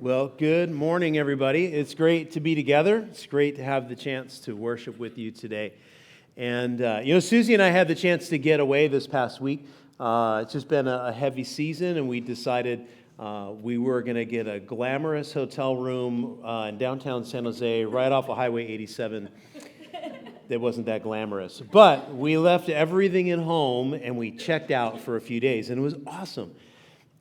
Well, good morning, everybody. It's great to be together. It's great to have the chance to worship with you today. And, Susie and I had the chance to get away this past week. It's just been a heavy season, and we decided we were going to get a glamorous hotel room in downtown San Jose, right off of Highway 87. That wasn't that glamorous. But we left everything at home, and we checked out for a few days, and it was awesome.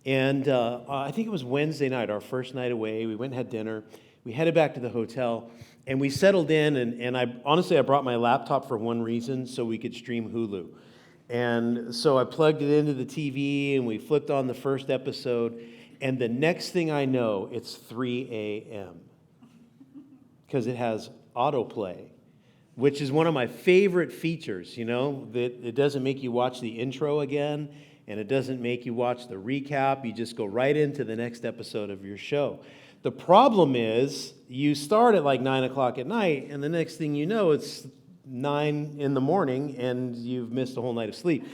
And I think it was Wednesday night, our first night away. We went and had dinner. We headed back to the hotel, and we settled in. And I brought my laptop for one reason, so we could stream Hulu. And so I plugged it into the TV, and we flipped on the first episode. And the next thing I know, it's 3 a.m. because it has Autoplay, which is one of my favorite features, that it doesn't make you watch the intro again. And it doesn't make you watch the recap. You just go right into the next episode of your show. The problem is you start at like 9 o'clock at night, and the next thing you know, it's 9 in the morning, and you've missed a whole night of sleep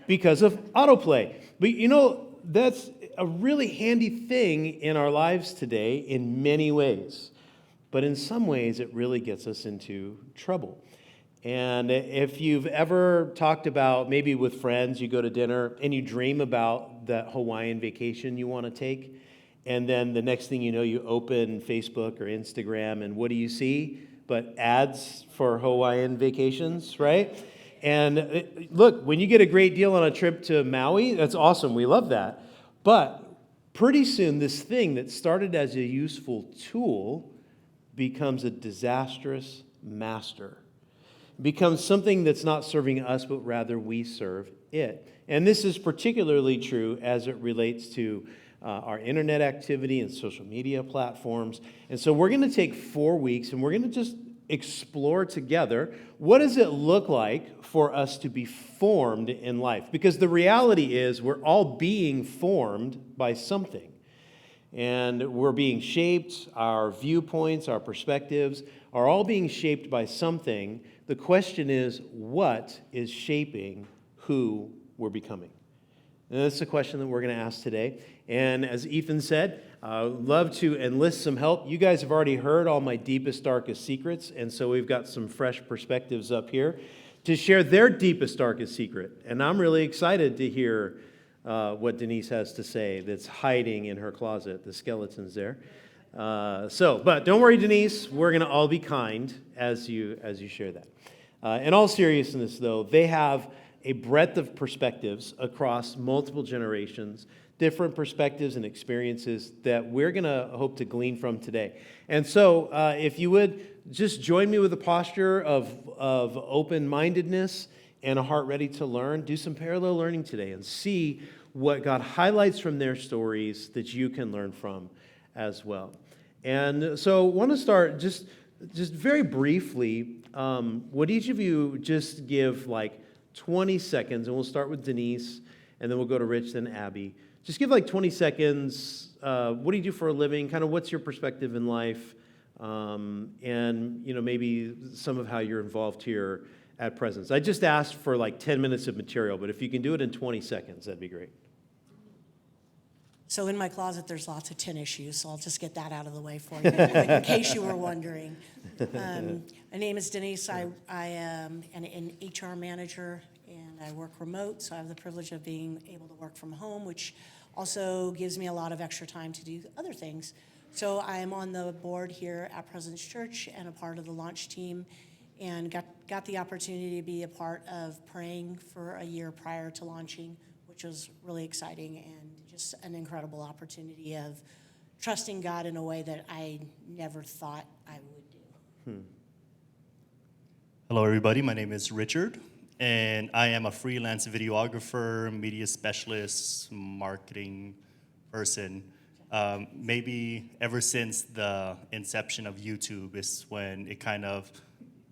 because of autoplay. But that's a really handy thing in our lives today in many ways. But in some ways, it really gets us into trouble. And if you've ever talked about, maybe with friends, you go to dinner and you dream about that Hawaiian vacation you want to take, and then the next thing you know, you open Facebook or Instagram, and what do you see? But ads for Hawaiian vacations, right? And look, when you get a great deal on a trip to Maui, that's awesome. We love that. But pretty soon, this thing that started as a useful tool becomes a disastrous master. Becomes something that's not serving us, but rather we serve it. And this is particularly true as it relates to our internet activity and social media platforms. And so we're going to take 4 weeks, and we're going to just explore together, what does it look like for us to be formed in life? Because the reality is we're all being formed by something. And we're being shaped, our viewpoints, our perspectives are all being shaped by something. The question is, what is shaping who we're becoming? And that's the question that we're going to ask today. And as Ethan said, love to enlist some help. You guys have already heard all my deepest, darkest secrets, and so we've got some fresh perspectives up here to share their deepest, darkest secret. And I'm really excited to hear what Denise has to say that's hiding in her closet, the skeletons there. But don't worry, Denise, we're going to all be kind as you share that. In all seriousness, though, they have a breadth of perspectives across multiple generations, different perspectives and experiences that we're going to hope to glean from today. And so if you would just join me with a posture of open-mindedness and a heart ready to learn, do some parallel learning today and see what God highlights from their stories that you can learn from as well. And so I want to start just very briefly. Would each of you just give like 20 seconds, and we'll start with Denise, and then we'll go to Rich, then Abby. Just give like 20 seconds. What do you do for a living? Kind of what's your perspective in life? And maybe some of how you're involved here at Presence. I just asked for like 10 minutes of material, but if you can do it in 20 seconds, that'd be great. So in my closet, there's lots of tin issues, so I'll just get that out of the way for you, in case you were wondering. My name is Denise. I am an HR manager, and I work remote, so I have the privilege of being able to work from home, which also gives me a lot of extra time to do other things. So I am on the board here at Presence Church and a part of the launch team, and got the opportunity to be a part of praying for a year prior to launching, which was really exciting and just an incredible opportunity of trusting God in a way that I never thought I would do. Hello, everybody. My name is Richard, and I am a freelance videographer, media specialist, marketing person. Maybe ever since the inception of YouTube is when it kind of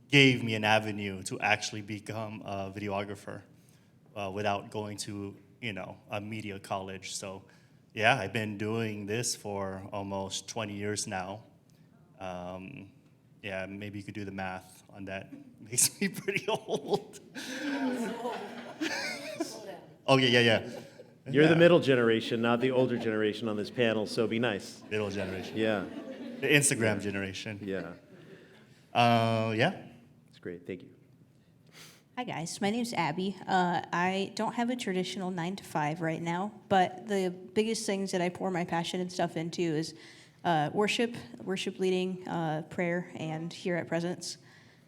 gave me an avenue to actually become a videographer without going to a media college. So yeah, I've been doing this for almost 20 years now. Yeah, maybe you could do the math on that. Makes me pretty old. Oh, yeah. You're the Yeah. middle generation, not the older generation on this panel, so be nice. Middle generation. Yeah, The Instagram generation. yeah. Yeah. That's great. Thank you. Hi guys, my name's Abby. I don't have a traditional 9 to 5 right now, but the biggest things that I pour my passion and stuff into is worship leading, prayer, and here at Presence,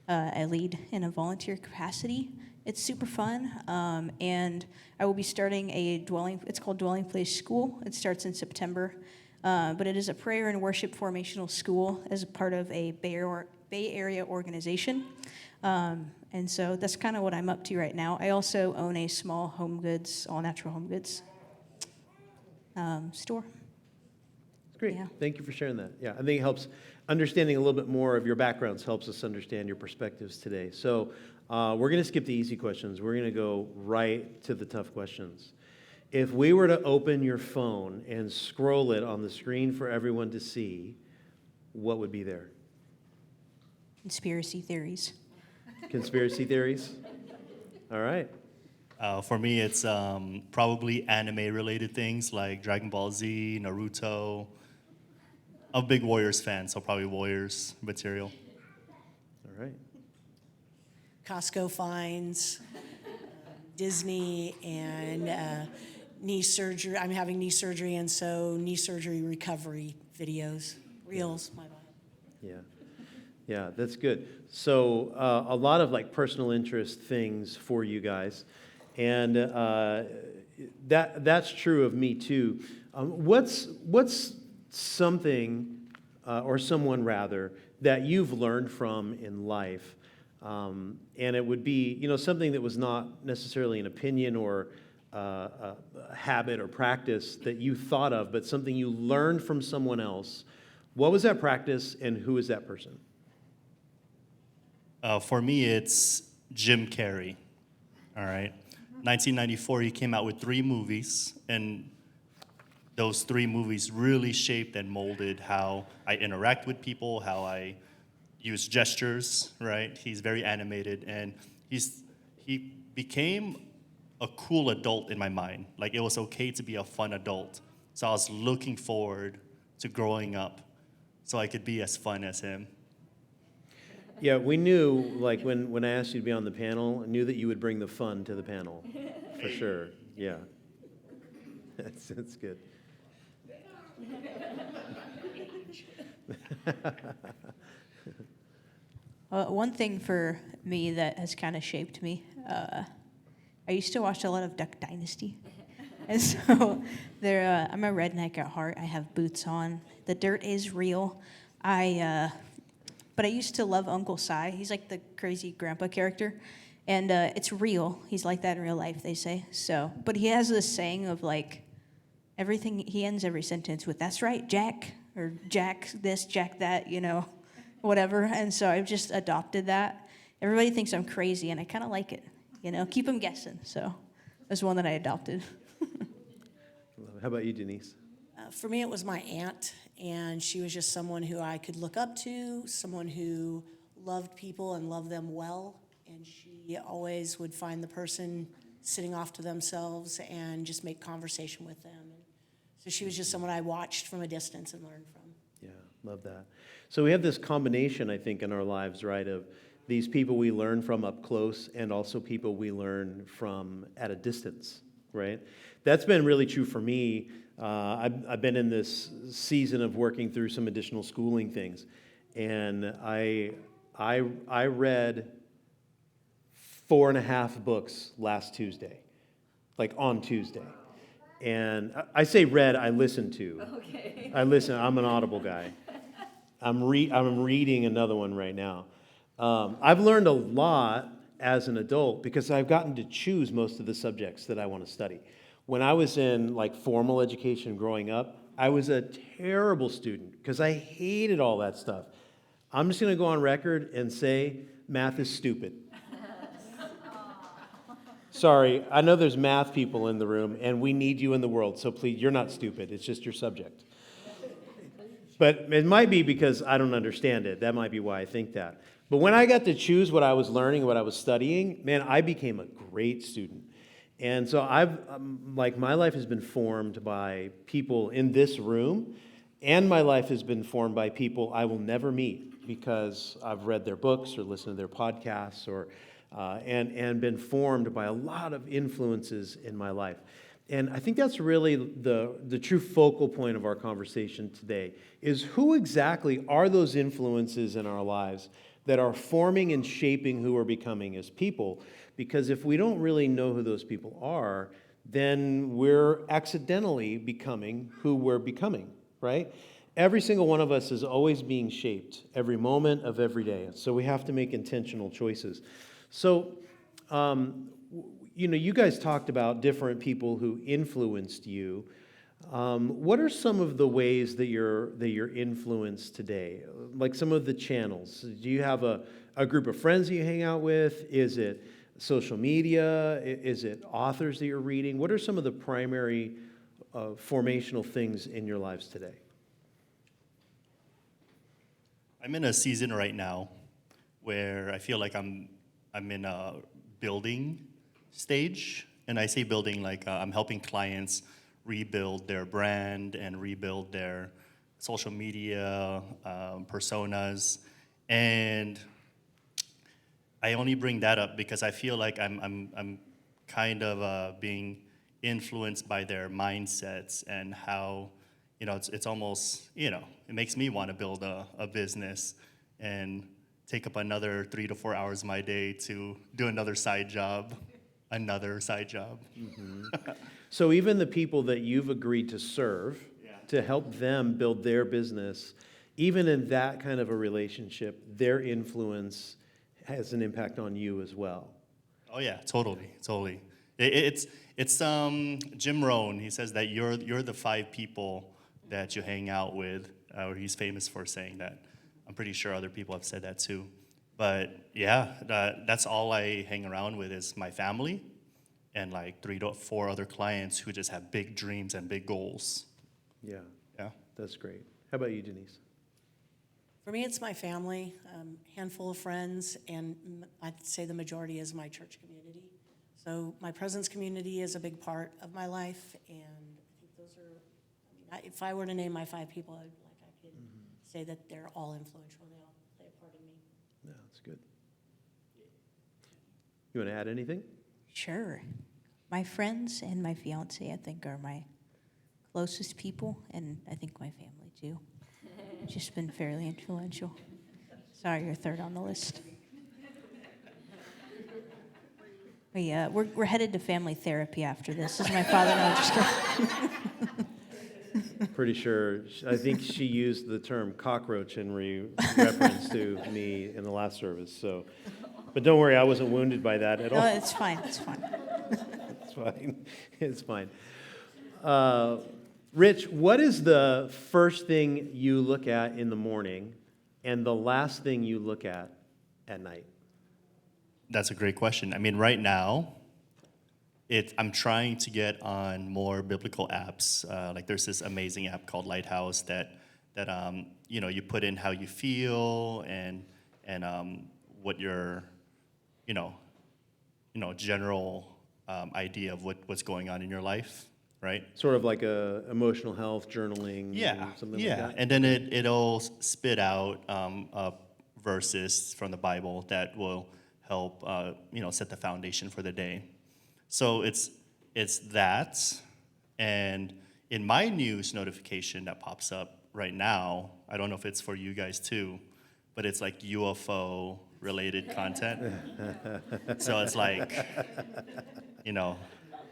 I lead in a volunteer capacity. It's super fun, and I will be starting it's called Dwelling Place School. It starts in September, but it is a prayer and worship formational school as a part of a Bay Area organization. And so that's kind of what I'm up to right now. I also own a small all natural home goods store. Great. Yeah. Thank you for sharing that. Yeah, I think it helps. Understanding a little bit more of your backgrounds helps us understand your perspectives today. So we're going to skip the easy questions. We're going to go right to the tough questions. If we were to open your phone and scroll it on the screen for everyone to see, what would be there? Conspiracy theories. Conspiracy theories? All right. For me, it's probably anime-related things like Dragon Ball Z, Naruto. I'm a big Warriors fan, so probably Warriors material. All right. Costco finds, Disney, and knee surgery. I'm having knee surgery, and so knee surgery recovery videos, reels, my bad. Yeah. Yeah, that's good. So a lot of like personal interest things for you guys. And that's true of me too. What's something, or someone rather, that you've learned from in life? And it would be, something that was not necessarily an opinion or a habit or practice that you thought of, but something you learned from someone else. What was that practice, and who is that person? For me, it's Jim Carrey. All right. 1994, he came out with 3 movies, and those 3 movies really shaped and molded how I interact with people, how I use gestures, right? He's very animated, and he became a cool adult in my mind. Like, it was okay to be a fun adult. So I was looking forward to growing up so I could be as fun as him. Yeah, we knew, like, when I asked you to be on the panel, I knew that you would bring the fun to the panel, for sure. Yeah. That's good. One thing for me that has kind of shaped me, I used to watch a lot of Duck Dynasty. And so I'm a redneck at heart. I have boots on. The dirt is real. But I used to love Uncle Si. He's like the crazy grandpa character. And it's real. He's like that in real life, they say. So, but he has this saying of like, he ends every sentence with, "That's right, Jack," or "Jack this, Jack that," whatever. And so I've just adopted that. Everybody thinks I'm crazy, and I kind of like it, keep them guessing. So that's one that I adopted. How about you, Denise? For me, it was my aunt, and she was just someone who I could look up to, someone who loved people and loved them well, and she always would find the person sitting off to themselves and just make conversation with them. And so she was just someone I watched from a distance and learned from. Yeah, love that. So we have this combination, I think, in our lives, right, of these people we learn from up close and also people we learn from at a distance, right? That's been really true for me. I've been in this season of working through some additional schooling things, and I read 4.5 books last Tuesday, like on Tuesday. And I say read, I listen to. Okay. I'm an Audible guy. I'm reading another one right now. I've learned a lot as an adult because I've gotten to choose most of the subjects that I want to study. When I was in like formal education growing up, I was a terrible student because I hated all that stuff. I'm just going to go on record and say math is stupid. Sorry, I know there's math people in the room, and we need you in the world, so please, you're not stupid. It's just your subject. But it might be because I don't understand it. That might be why I think that. But when I got to choose what I was learning, what I was studying, man, I became a great student. And so my life has been formed by people in this room, and my life has been formed by people I will never meet because I've read their books or listened to their podcasts and been formed by a lot of influences in my life. And I think that's really the true focal point of our conversation today is who exactly are those influences in our lives that are forming and shaping who we're becoming as people. Because if we don't really know who those people are, then we're accidentally becoming who we're becoming, right? Every single one of us is always being shaped every moment of every day. So we have to make intentional choices. So, you guys talked about different people who influenced you. What are some of the ways that you're influenced today? Like some of the channels. Do you have a group of friends that you hang out with? Is it social media? Is it authors that you're reading? What are some of the primary formational things in your lives today? I'm in a season right now where I feel like I'm in a building stage, and I say building like I'm helping clients rebuild their brand and rebuild their social media personas, and I only bring that up because I feel like I'm kind of being influenced by their mindsets and how it's almost it makes me want to build a business and take up another 3 to 4 hours of my day to do another side job. So even the people that you've agreed to serve, to help them build their business, even in that kind of a relationship, their influence has an impact on you as well. Oh yeah, totally. It's Jim Rohn. He says that you're the 5 people that you hang out with, or he's famous for saying that. I'm pretty sure other people have said that too. But yeah, that's all I hang around with is my family and like 3 to 4 other clients who just have big dreams and big goals. Yeah, Yeah. that's great. How about you, Denise? For me, it's my family, handful of friends, and I'd say the majority is my church community. So my presence community is a big part of my life, and I think those are, if I were to name my 5 people, I could say that they're all influential. They all play a part in me. No, that's good. You want to add anything? Sure. My friends and my fiance, I think, are my closest people, and I think my family too. Just been fairly influential. Sorry, you're third on the list. We're headed to family therapy after this. This is my father. No, I'm just kidding. Pretty sure. I think she used the term cockroach in reference to me in the last service. So, but don't worry, I wasn't wounded by that at all. No, it's fine. It's fine. It's fine. It's fine. Rich, what is the first thing you look at in the morning and the last thing you look at night? That's a great question. I mean, right now, I'm trying to get on more biblical apps. Like there's this amazing app called Lighthouse that you put in how you feel and what your general idea of what's going on in your life, right? Sort of like a emotional health journaling. Yeah, something yeah. like that. And then it'll spit out verses from the Bible that will help set the foundation for the day. So it's that, and in my news notification that pops up right now, I don't know if it's for you guys too, but it's like UFO related content. So it's like,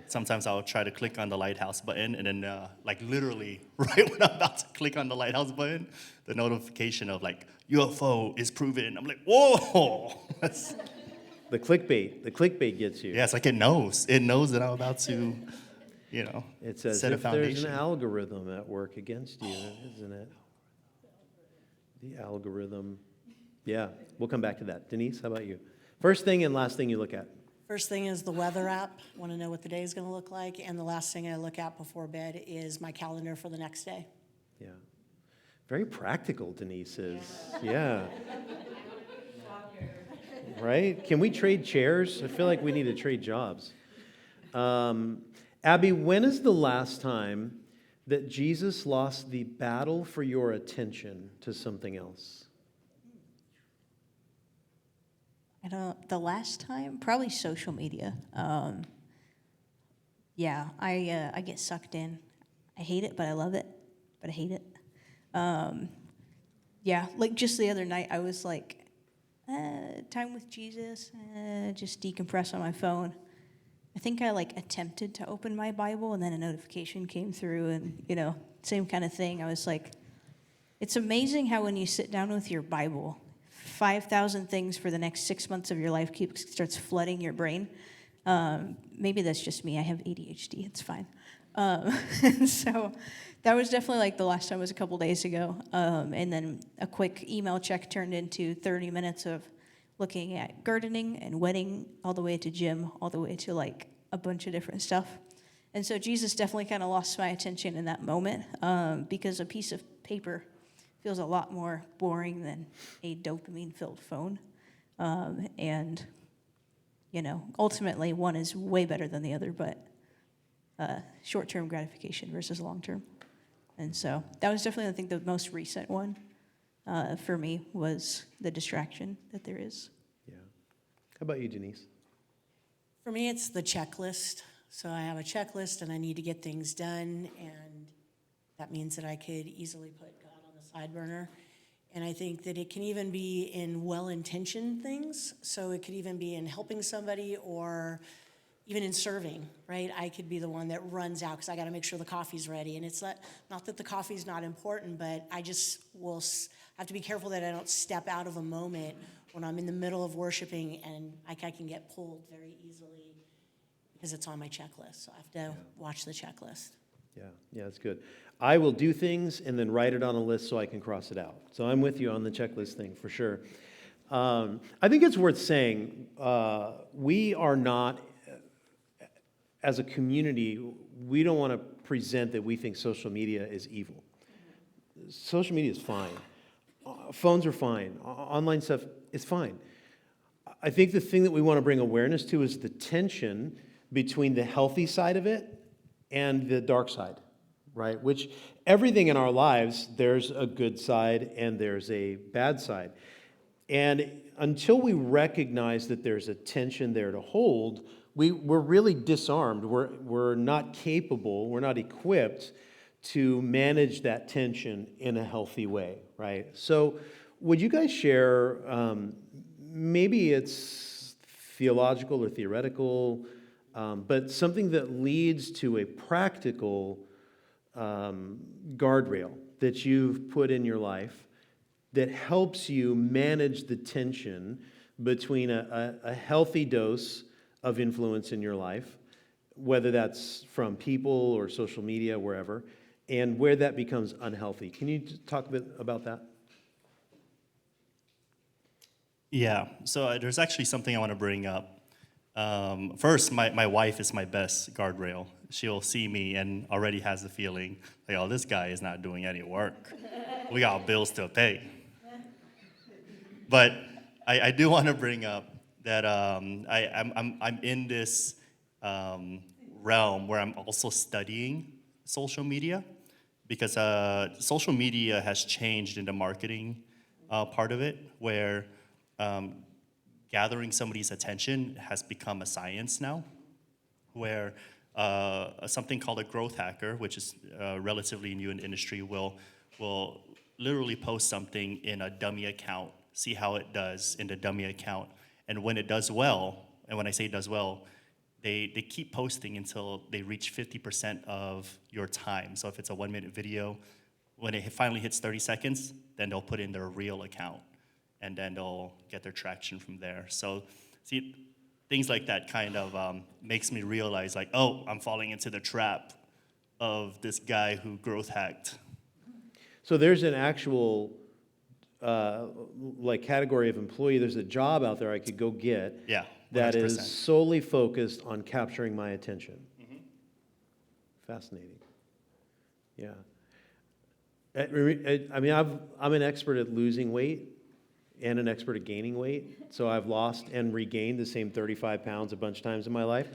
sometimes I'll try to click on the lighthouse button, and then like literally right when I'm about to click on the lighthouse button, the notification of like UFO is proven. I'm like, whoa. The clickbait gets you. Yeah, it's like it knows that I'm about to, It's as set a if there's foundation. an algorithm at work against you, isn't it? The algorithm. Yeah, we'll come back to that. Denise, how about you? First thing and last thing you look at. First thing is the weather app. Want to know what the day is going to look like. And the last thing I look at before bed is my calendar for the next day. Yeah. Very practical, Denise is. Yeah. Right? Can we trade chairs? I feel like we need to trade jobs. Abby, when is the last time that Jesus lost the battle for your attention to something else? The last time, probably social media. Yeah, I get sucked in. I hate it, but I love it. But I hate it. Yeah, like just the other night, I was like, time with Jesus, just decompress on my phone. I think I like attempted to open my Bible, and then a notification came through, and same kind of thing. I was like, it's amazing how when you sit down with your Bible, 5,000 things for the next 6 months of your life starts flooding your brain. Maybe that's just me. I have ADHD. It's fine. And so that was definitely like the last time was a couple days ago. And then a quick email check turned into 30 minutes of looking at gardening and wedding, all the way to gym, all the way to like a bunch of different stuff. And so Jesus definitely kind of lost my attention in that moment, because a piece of paper feels a lot more boring than a dopamine-filled phone. And ultimately one is way better than the other, but short-term gratification versus long-term. And so that was definitely, I think, the most recent one for me was the distraction that there is. Yeah. How about you, Denise? For me, it's the checklist. So I have a checklist and I need to get things done, and that means that I could easily put God on the side burner. And I think that it can even be in well-intentioned things. So it could even be in helping somebody or even in serving, right? I could be the one that runs out because I got to make sure the coffee's ready. And it's not that the coffee's not important, but I just will have to be careful that I don't step out of a moment when I'm in the middle of worshiping, and I can get pulled very easily because it's on my checklist. So I have to watch the checklist. Yeah, that's good. I will do things and then write it on a list so I can cross it out. So I'm with you on the checklist thing for sure. I think it's worth saying we are not, as a community, we don't want to present that we think social media is evil. Social media is fine. Phones are fine. Online stuff is fine. I think the thing that we want to bring awareness to is the tension between the healthy side of it and the dark side, right? Which everything in our lives, there's a good side and there's a bad side. And until we recognize that there's a tension there to hold, we're really disarmed. We're not capable, we're not equipped to manage that tension in a healthy way, right? So would you guys share, maybe it's theological or theoretical, but something that leads to a practical guardrail that you've put in your life that helps you manage the tension between a healthy dose of influence in your life, whether that's from people or social media, wherever, and where that becomes unhealthy. Can you just talk a bit about that? Yeah, so there's actually something I want to bring up. First, my wife is my best guardrail. She'll see me and already has the feeling, like, oh, this guy is not doing any work. We got bills to pay. But I do want to bring up that I'm in this realm where I'm also studying social media, because social media has changed in the marketing part of it, where gathering somebody's attention has become a science now, where something called a growth hacker, which is relatively new in the industry, will literally post something in a dummy account, see how it does in the dummy account, and when it does well, and when I say does well, they keep posting until they reach 50% of your time. So if it's a 1-minute video, when it finally hits 30 seconds, then they'll put in their real account, and then they'll get their traction from there. So see, things like that kind of makes me realize, like, oh, I'm falling into the trap of this guy who growth hacked. So there's an actual category of employee. There's a job out there I could go get. Yeah, 100%. That is solely focused on capturing my attention. Mm-hmm. Fascinating. Yeah. I mean, I'm an expert at losing weight and an expert at gaining weight. So I've lost and regained the same 35 pounds a bunch of times in my life.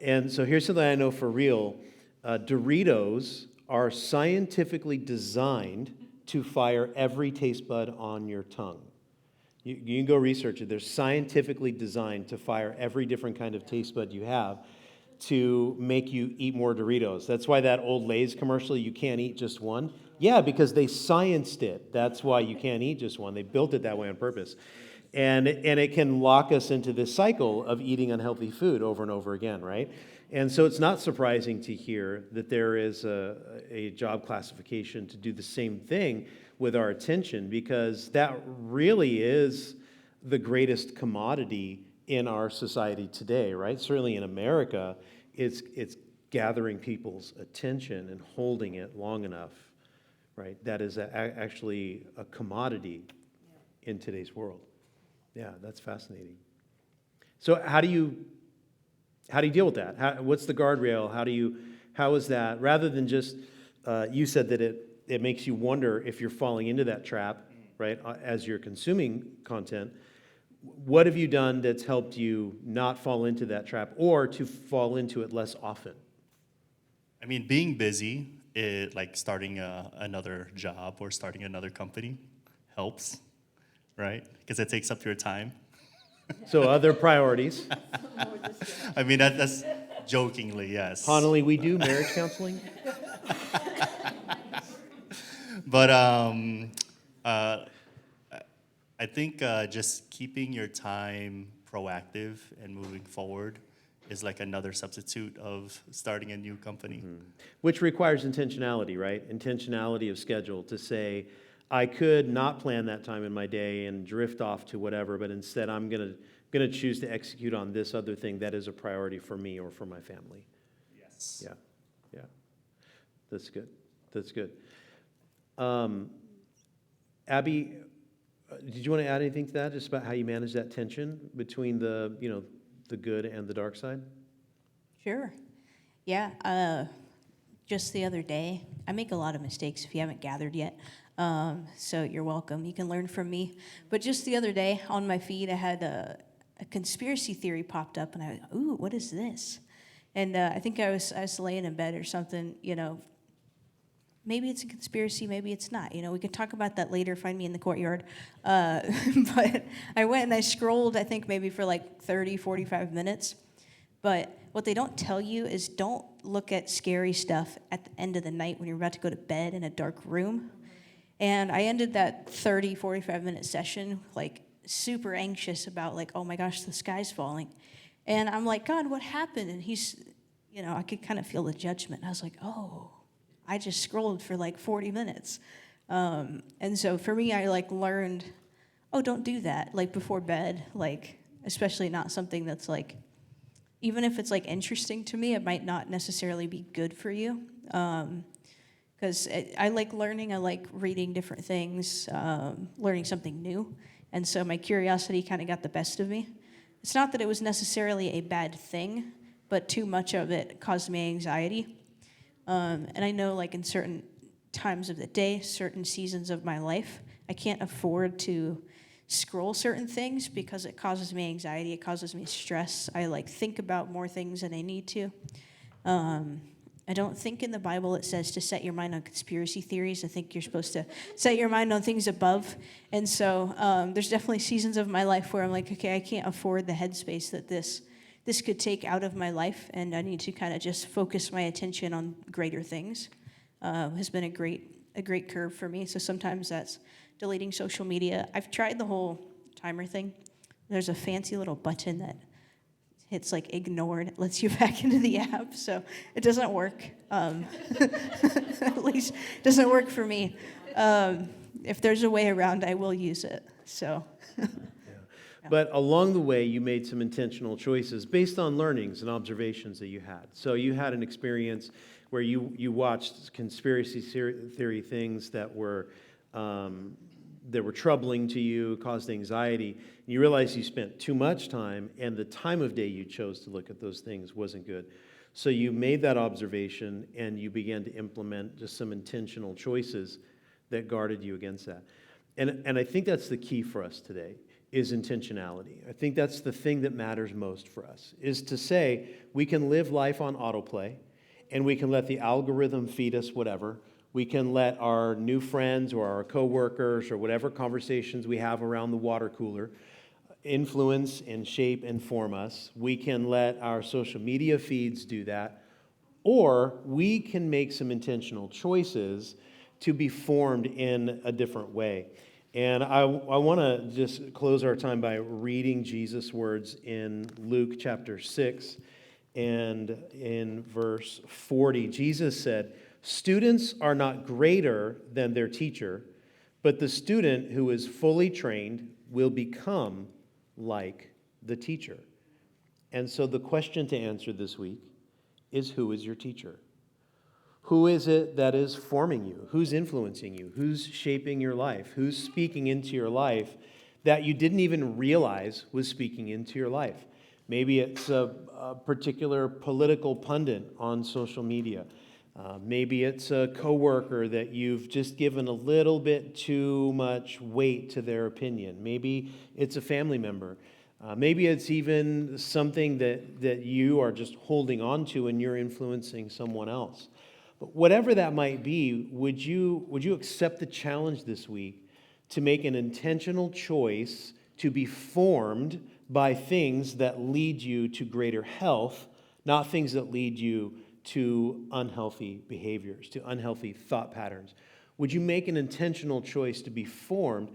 And so here's something I know for real. Doritos are scientifically designed to fire every taste bud on your tongue. You can go research it. They're scientifically designed to fire every different kind of taste bud you have to make you eat more Doritos. That's why that old Lay's commercial, you can't eat just one. Yeah, because they scienced it. That's why you can't eat just one. They built it that way on purpose. And it can lock us into this cycle of eating unhealthy food over and over again, right? And so it's not surprising to hear that there is a job classification to do the same thing with our attention, because that really is the greatest commodity in our society today, right? Certainly in America, it's gathering people's attention and holding it long enough, right? That is actually a commodity in today's world. Yeah, that's fascinating. So how do you deal with that? What's the guardrail? How is that, rather than just, you said that it makes you wonder if you're falling into that trap, right, as you're consuming content. What have you done that's helped you not fall into that trap, or to fall into it less often? I mean, being busy, like starting another job or starting another company helps, right? Because it takes up your time. So other priorities. I mean, that's jokingly, yes. Honolulu, we do marriage counseling. But I think just keeping your time proactive and moving forward is like another substitute of starting a new company. Which requires intentionality, right? Intentionality of schedule, to say, I could not plan that time in my day and drift off to whatever, but instead I'm gonna choose to execute on this other thing that is a priority for me or for my family. Yes. Yeah. That's good. That's good. Abby, did you want to add anything to that, just about how you manage that tension between the good and the dark side? Sure. Yeah. Just the other day, I make a lot of mistakes if you haven't gathered yet. So you're welcome. You can learn from me. But just the other day on my feed, I had a conspiracy theory popped up, and I was, ooh, what is this? And I think I was laying in bed or something, maybe it's a conspiracy, maybe it's not. We can talk about that later. Find me in the courtyard. But I went and I scrolled, I think maybe for like 30, 45 minutes. But what they don't tell you is don't look at scary stuff at the end of the night when you're about to go to bed in a dark room. And I ended that 30, 45-minute session like super anxious about like, oh my gosh, the sky's falling. And I'm like, God, what happened? And he's, I could kind of feel the judgment. I was like, oh, I just scrolled for like 40 minutes. And so for me, I like learned, oh, don't do that, like before bed, like especially not something that's like, even if it's like interesting to me, it might not necessarily be good for you. Because I like learning, I like reading different things, learning something new. And so my curiosity kind of got the best of me. It's not that it was necessarily a bad thing, but too much of it caused me anxiety. And I know like in certain times of the day, certain seasons of my life, I can't afford to scroll certain things because it causes me anxiety, it causes me stress. I like think about more things than I need to. I don't think in the Bible it says to set your mind on conspiracy theories. I think you're supposed to set your mind on things above. And so there's definitely seasons of my life where I'm like, okay, I can't afford the headspace that this could take out of my life, and I need to kind of just focus my attention on greater things. Has been a great curve for me. So sometimes that's deleting social media. I've tried the whole timer thing. There's a fancy little button that hits like ignore, and it lets you back into the app. So it doesn't work. At least it doesn't work for me. If there's a way around, I will use it. So. But along the way, you made some intentional choices based on learnings and observations that you had. So you had an experience where you watched conspiracy theory things that were troubling to you, caused anxiety. And you realized you spent too much time, and the time of day you chose to look at those things wasn't good. So you made that observation, and you began to implement just some intentional choices that guarded you against that. And I think that's the key for us today, is intentionality. I think that's the thing that matters most for us, is to say we can live life on autoplay and we can let the algorithm feed us whatever. We can let our new friends or our coworkers or whatever conversations we have around the water cooler influence and shape and form us. We can let our social media feeds do that, or we can make some intentional choices to be formed in a different way. And I want to just close our time by reading Jesus' words in Luke chapter 6 and in verse 40. Jesus said, "Students are not greater than their teacher, but the student who is fully trained will become like the teacher." And so the question to answer this week is, who is your teacher? Who is it that is forming you? Who's influencing you? Who's shaping your life? Who's speaking into your life that you didn't even realize was speaking into your life? Maybe it's a particular political pundit on social media. Maybe it's a coworker that you've just given a little bit too much weight to their opinion. Maybe it's a family member. Maybe it's even something that you are just holding on to and you're influencing someone else. But whatever that might be, would you accept the challenge this week to make an intentional choice to be formed by things that lead you to greater health, not things that lead you to unhealthy behaviors, to unhealthy thought patterns? Would you make an intentional choice to be formed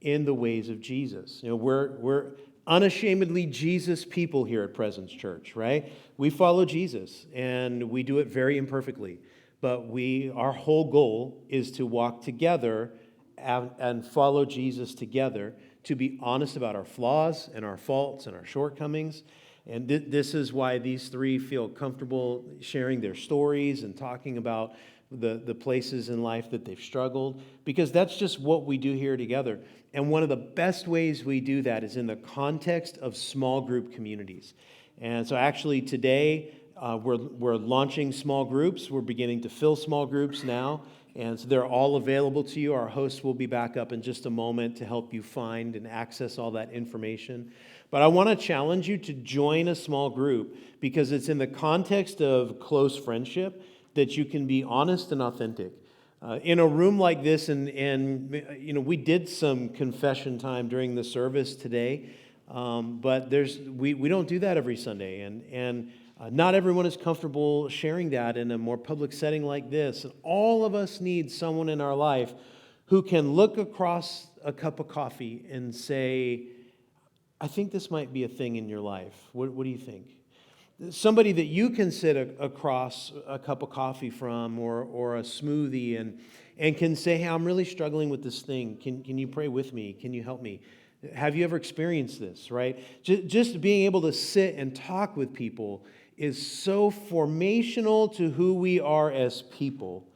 in the ways of Jesus? You know, we're unashamedly Jesus people here at Presence Church, right? We follow Jesus, and we do it very imperfectly. But our whole goal is to walk together and follow Jesus together, to be honest about our flaws and our faults and our shortcomings. And this is why these three feel comfortable sharing their stories and talking about the places in life that they've struggled, because that's just what we do here together. And one of the best ways we do that is in the context of small group communities. And so actually today, we're launching small groups. We're beginning to fill small groups now, and so they're all available to you. Our hosts will be back up in just a moment to help you find and access all that information. But I want to challenge you to join a small group, because it's in the context of close friendship that you can be honest and authentic. In a room like this, and you know, we did some confession time during the service today, but we don't do that every Sunday, and not everyone is comfortable sharing that in a more public setting like this. And all of us need someone in our life who can look across a cup of coffee and say, "I think this might be a thing in your life. What do you think?" Somebody that you can sit across a cup of coffee from or a smoothie and can say, "Hey, I'm really struggling with this thing. Can you pray with me? Can you help me?" Have you ever experienced this, right? Just being able to sit and talk with people is so formational to who we are as people.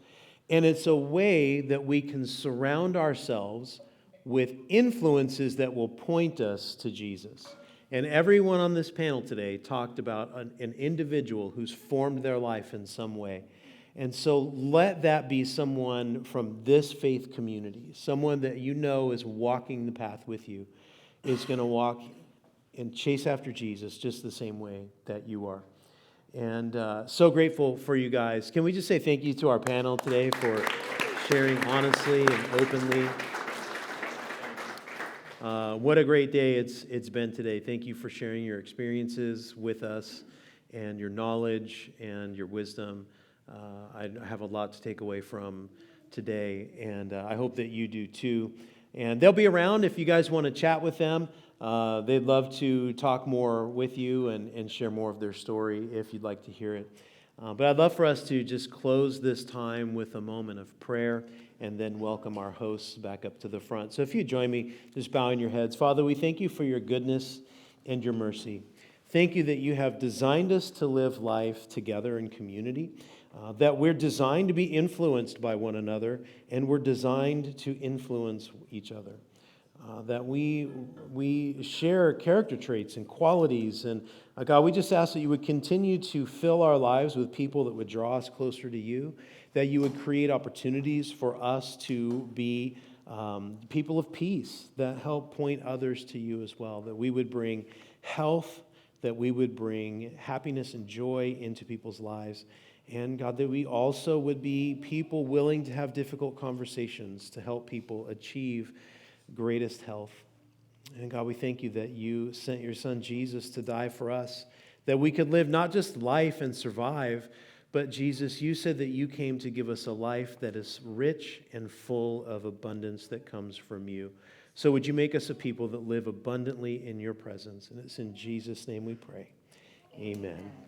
And it's a way that we can surround ourselves with influences that will point us to Jesus. And everyone on this panel today talked about an individual who's formed their life in some way. And so let that be someone from this faith community, someone that you know is walking the path with you, is going to walk and chase after Jesus just the same way that you are. And so grateful for you guys. Can we just say thank you to our panel today for sharing honestly and openly? What a great day it's been today. Thank you for sharing your experiences with us and your knowledge and your wisdom. I have a lot to take away from today, and I hope that you do too. And they'll be around if you guys want to chat with them. They'd love to talk more with you and share more of their story if you'd like to hear it. But I'd love for us to just close this time with a moment of prayer and then welcome our hosts back up to the front. So if you join me, just bowing your heads. Father, we thank you for your goodness and your mercy. Thank you that you have designed us to live life together in community, that we're designed to be influenced by one another, and we're designed to influence each other. That we share character traits and qualities. And God, we just ask that you would continue to fill our lives with people that would draw us closer to you, that you would create opportunities for us to be people of peace that help point others to you as well, that we would bring health, that we would bring happiness and joy into people's lives. And God, that we also would be people willing to have difficult conversations to help people achieve greatest health. And God, we thank you that you sent your son Jesus to die for us, that we could live not just life and survive, but Jesus, you said that you came to give us a life that is rich and full of abundance that comes from you. So would you make us a people that live abundantly in your presence? And it's in Jesus' name we pray. Amen.